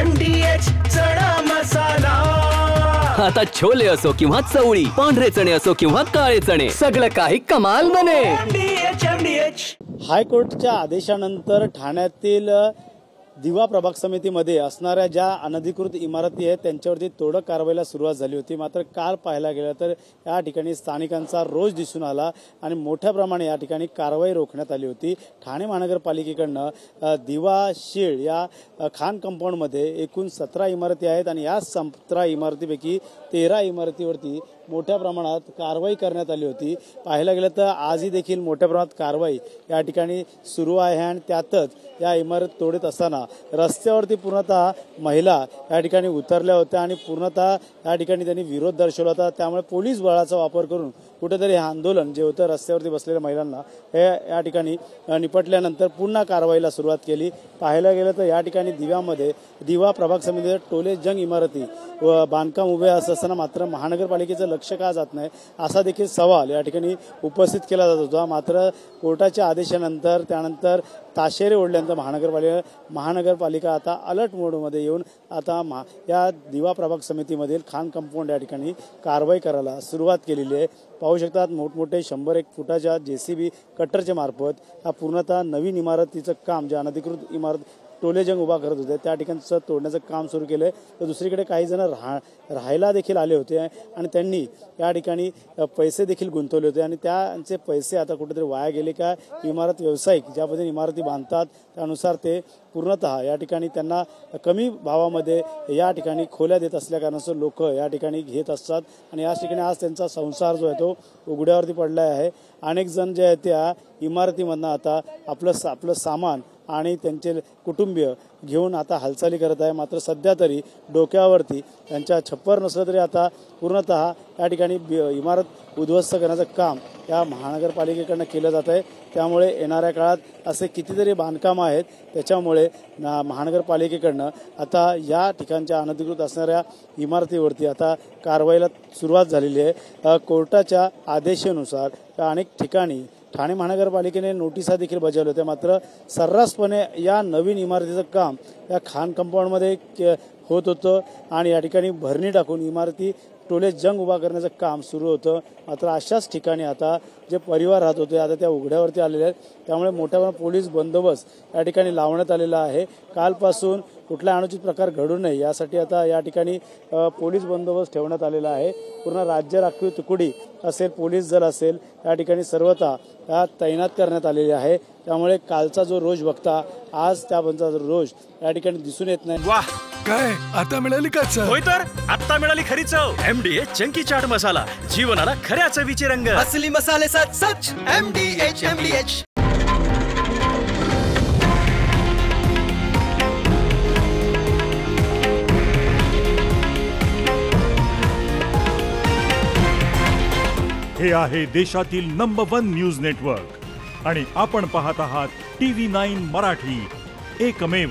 MDH चणा मसाला। आता छोले असो किंवा चवळी, पांढरे चणे असो किंवा काळे चणे, सगळं काही कमाल बने। MDH। हायकोर्टच्या आदेशानंतर ठाण्यातील दिवा प्रभाग समितीमध्ये असणाऱ्या ज्या अनधिकृत इमारती आहेत त्यांच्यावरती तोडक कारवाईला सुरुवात झाली होती। मात्र काल पाहायला गेलं तर या ठिकाणी स्थानिकांचा रोष दिसून आला आणि मोठ्या प्रमाणात या ठिकाणी कारवाई रोखण्यात आली होती। ठाणे महानगरपालिकेकडनं दिवा शीळ या खान कंपाऊंडमध्ये एकूण 17 इमारती आहेत आणि या 17 इमारतीपैकी 13 इमारतीवरती मोठ्या प्रमाणात कारवाई करण्यात आली होती। पाहायला गेलं तर आजही देखील मोठ्या प्रमाणात कारवाई या ठिकाणी सुरू आहे आणि त्यातच या इमारत तोडत असताना रस्त्यावरती पूर्णतः महिला या ठिकाणी उतरल्या होत्या आणि पूर्णतः या ठिकाणी त्यांनी विरोध दर्शवला होता। त्यामुळे पोलीस बळाचा वापर करून कुठेतरी हे आंदोलन जे होतं रस्त्यावरती बसलेल्या महिलांना हे या ठिकाणी निपटल्यानंतर पुन्हा कारवाईला सुरुवात केली। पाहायला गेलं तर या ठिकाणी दिवा प्रभाग समितीच्या टोले जंग इमारती व बांधकाम उभे असताना मात्र महानगरपालिकेचं लक्ष का जात नाही असा देखील सवाल या ठिकाणी उपस्थित केला जात होता। मात्र कोर्टाच्या आदेशानंतर त्यानंतर ताशेरे ओढल्यानंतर महानगरपालिका आता अलर्ट मोडमध्ये येऊन आता या दिवा प्रभाग समितीमधील खान कंपाऊंड या ठिकाणी कारवाई करायला सुरुवात केलेली आहे। पाहू शकतात मोठमोठे 100-1 फुटाच्या JCB कटरच्या मार्फत हा पूर्णतः नवीन इमारतीचं काम जे अनधिकृत इमारत टोलेजंग उभा करत होते त्या ठिकाणचं तोडण्याचं काम सुरू केलंय। तर दुसरीकडे काही जण राहायला देखील आले होते आणि त्यांनी या ठिकाणी पैसे देखील गुंतवले होते आणि त्यांचे पैसे आता कुठेतरी वाया गेले का इमारत व्यावसायिक ज्या पद्धतीने इमारती बांधतात त्यानुसार ते पूर्णतः या ठिकाणी त्यांना कमी भावामध्ये या ठिकाणी खोल्या देत असल्या कारणास्तव लोक या ठिकाणी घेत असतात आणि याच ठिकाणी आज त्यांचा संसार जो आहे तो उघड्यावरती पडला आहे। अनेक जण जे आहेत त्या इमारतीमधनं आता आपलं सामान आणि त्यांचे कुटुंबीय घेऊन आता हालचाली करत आहे। मात्र सध्या तरी डोक्यावरती त्यांच्या छप्पर नसलं तरी आता पूर्णतः या ठिकाणी इमारत उद्ध्वस्त करण्याचं काम या महानगरपालिकेकडनं केलं जात आहे। त्यामुळे येणाऱ्या काळात असे कितीतरी बांधकाम आहेत त्याच्यामुळे महानगरपालिकेकडनं आता या ठिकाणच्या अनधिकृत असणाऱ्या इमारतीवरती आता कारवाईला सुरुवात झालेली आहे। कोर्टाच्या आदेशानुसार अनेक ठिकाणी ठाणे महानगरपालिकेने नोटिसा देखील बजावल्या होत्या। मात्र सर्रासपणे या नवीन इमारतीचं काम या खान कंपाऊंडमध्ये होत होतं आणि या ठिकाणी भरणी टाकून इमारती टोले जंग उभा करण्याचं काम सुरू होतं। मात्र अशाच ठिकाणी आता जे परिवार राहत होते आता त्या उघड्यावरती आलेले आहेत। त्यामुळे मोठ्या प्रमाणात पोलीस बंदोबस्त या ठिकाणी लावण्यात आलेला आहे। कालपासून कुठला अनुचित प्रकार घडू नये यासाठी आता या ठिकाणी पोलीस बंदोबस्त ठेवण्यात आलेला आहे। पूर्ण राज्य राखीव तुकडी असेल, पोलीस दल असेल या ठिकाणी सर्वथा तैनात करण्यात आलेले आहे। त्यामुळे कालचा जो रोष बघता आज त्याचा रोष या ठिकाणी दिसून येत नाही। वाह, काय आता मिळाली का चव? होय तर आता मिळाली खरी चव। MDH चंकी चाट मसाला, जीवनाला खऱ्या चवीचे रंग। असली मसाले सच MDH। हे आहे देशातील नंबर 1 न्यूज नेटवर्क आणि आपण पाहत आहात TV9 मराठी, एकमेव।